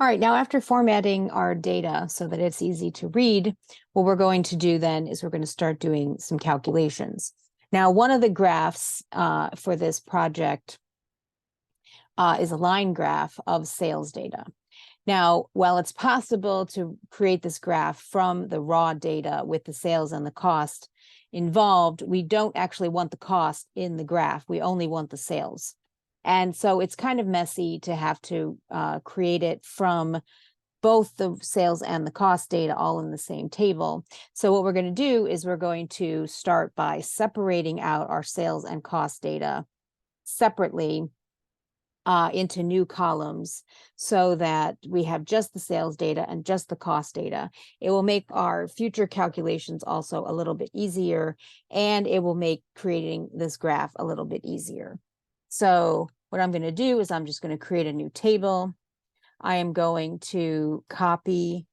All right, now after formatting our data so that it's easy to read, what we're going to do then is we're going to start doing some calculations. Now, one of the graphs for this project is a line graph of sales data. Now, while it's possible to create this graph from the raw data with the sales and the cost involved, we don't actually want the cost in the graph. We only want the sales. And so it's kind of messy to have to create it from both the sales and the cost data all in the same table. So what we're going to do is we're going to start by separating out our sales and cost data separately into new columns so that we have just the sales data and just the cost data. It will make our future calculations also a little bit easier, and it will make creating this graph a little bit easier. So what I'm going to do is I'm just going to create a new table. I am going to copy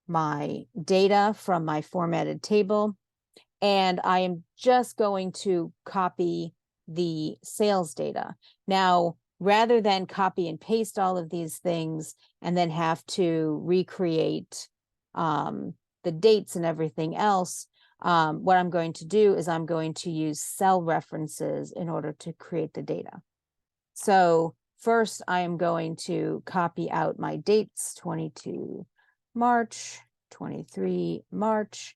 my data from my formatted table, and I am just going to copy the sales data. Now, rather than copy and paste all of these things and then have to recreate the dates and everything else, what I'm going to do is I'm going to use cell references in order to create the data. So first, I am going to copy out my dates, 22 March, 23 March,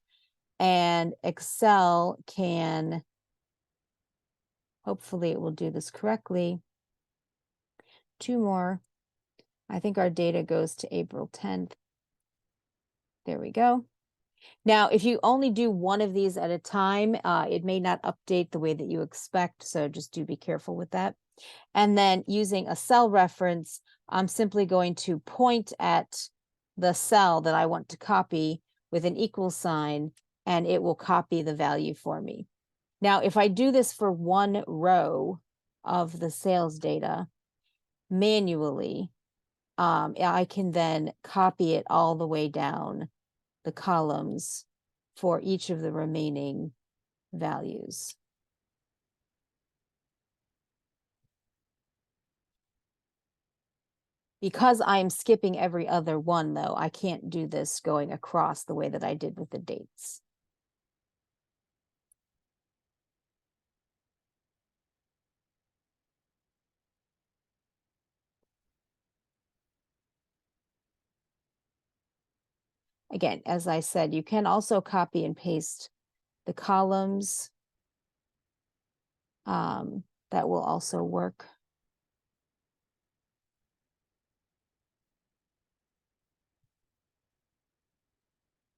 and Excel can, hopefully it will do this correctly. Two more. I think our data goes to April 10th. There we go. Now, if you only do one of these at a time, it may not update the way that you expect, so just do be careful with that. And then using a cell reference, I'm simply going to point at the cell that I want to copy with an equal sign, and it will copy the value for me. Now, if I do this for one row of the sales data manually, I can then copy it all the way down the columns for each of the remaining values. Because I'm skipping every other one, though, I can't do this going across the way that I did with the dates. Again, as I said, you can also copy and paste the columns. That will also work.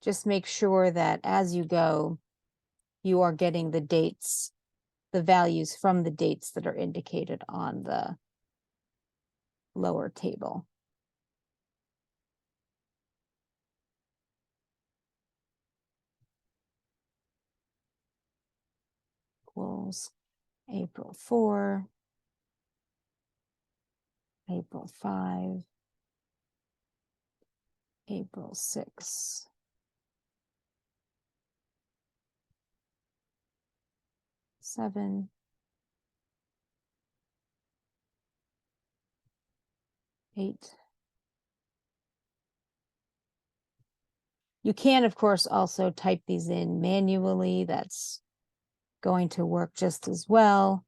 Just make sure that as you go, you are getting the dates, the values from the dates that are indicated on the lower table. Equals April 4, April 5, April 6. Seven, 8. You can, of course, also type these in manually. That's going to work just as well,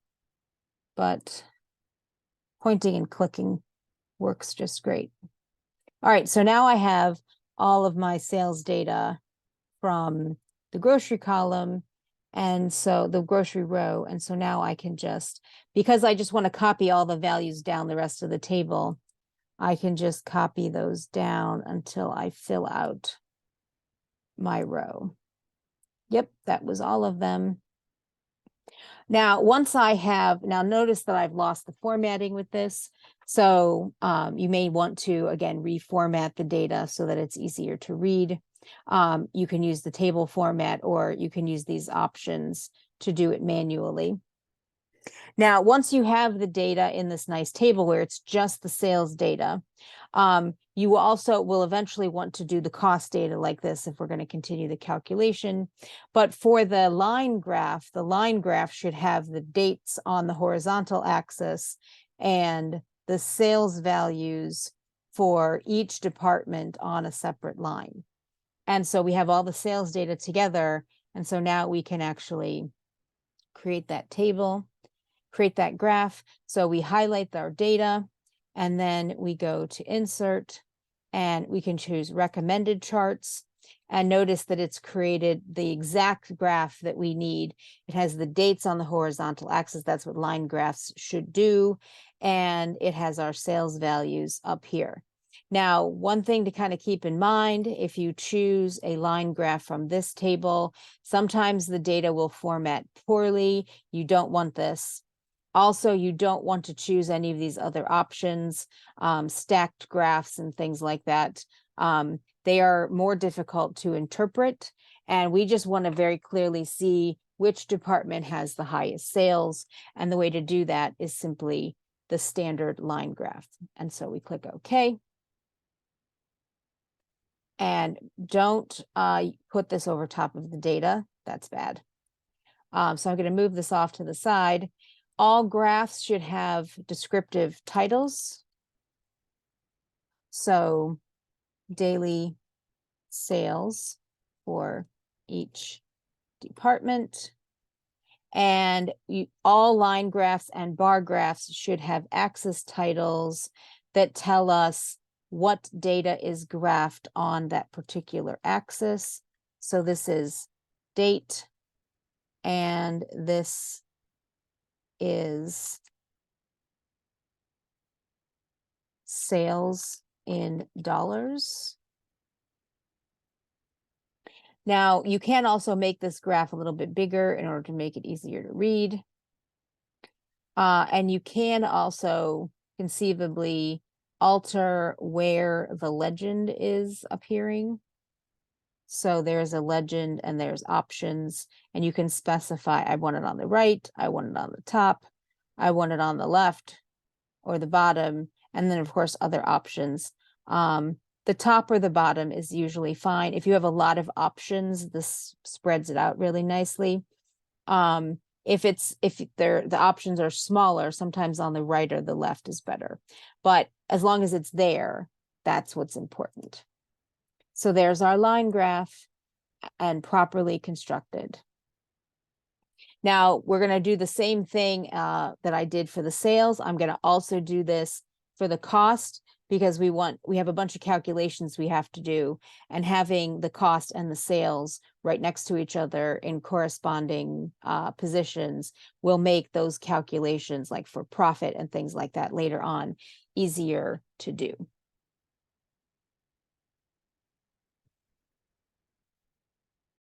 but pointing and clicking works just great. All right, so now I have all of my sales data from the grocery column, and so the grocery row. And so now I can just, because I just want to copy all the values down the rest of the table, I can just copy those down until I fill out my row. Yep, that was all of them. Now, once I have, now notice that I've lost the formatting with this. So you may want to, again, reformat the data so that it's easier to read. You can use the table format, or you can use these options to do it manually. Now, once you have the data in this nice table where it's just the sales data, you also will eventually want to do the cost data like this if we're going to continue the calculation. But for the line graph should have the dates on the horizontal axis and the sales values for each department on a separate line. And so we have all the sales data together. And so now we can actually create that table, create that graph. So we highlight our data, and then we go to insert, and we can choose recommended charts. And notice that it's created the exact graph that we need. It has the dates on the horizontal axis. That's what line graphs should do. And it has our sales values up here. Now, one thing to kind of keep in mind, if you choose a line graph from this table, sometimes the data will format poorly. You don't want this. Also, you don't want to choose any of these other options, stacked graphs and things like that. They are more difficult to interpret, and we just want to very clearly see which department has the highest sales. And the way to do that is simply the standard line graph. And so we click OK. And don't put this over top of the data. That's bad. So I'm going to move this off to the side. All graphs should have descriptive titles. So daily sales for each department. And all line graphs and bar graphs should have axis titles that tell us what data is graphed on that particular axis. So this is date, and this is sales in dollars. Now, you can also make this graph a little bit bigger in order to make it easier to read. And you can also conceivably alter where the legend is appearing. So there's a legend and there's options, and you can specify, I want it on the right, I want it on the top, I want it on the left or the bottom, and then of course other options. The top or the bottom is usually fine. If you have a lot of options, this spreads it out really nicely. If the options are smaller, sometimes on the right or the left is better. But as long as it's there, that's what's important. So there's our line graph and properly constructed. Now we're going to do the same thing that I did for the sales. I'm going to also do this for the cost, because we have a bunch of calculations we have to do, and having the cost and the sales right next to each other in corresponding positions will make those calculations, like for profit and things like that later on, easier to do.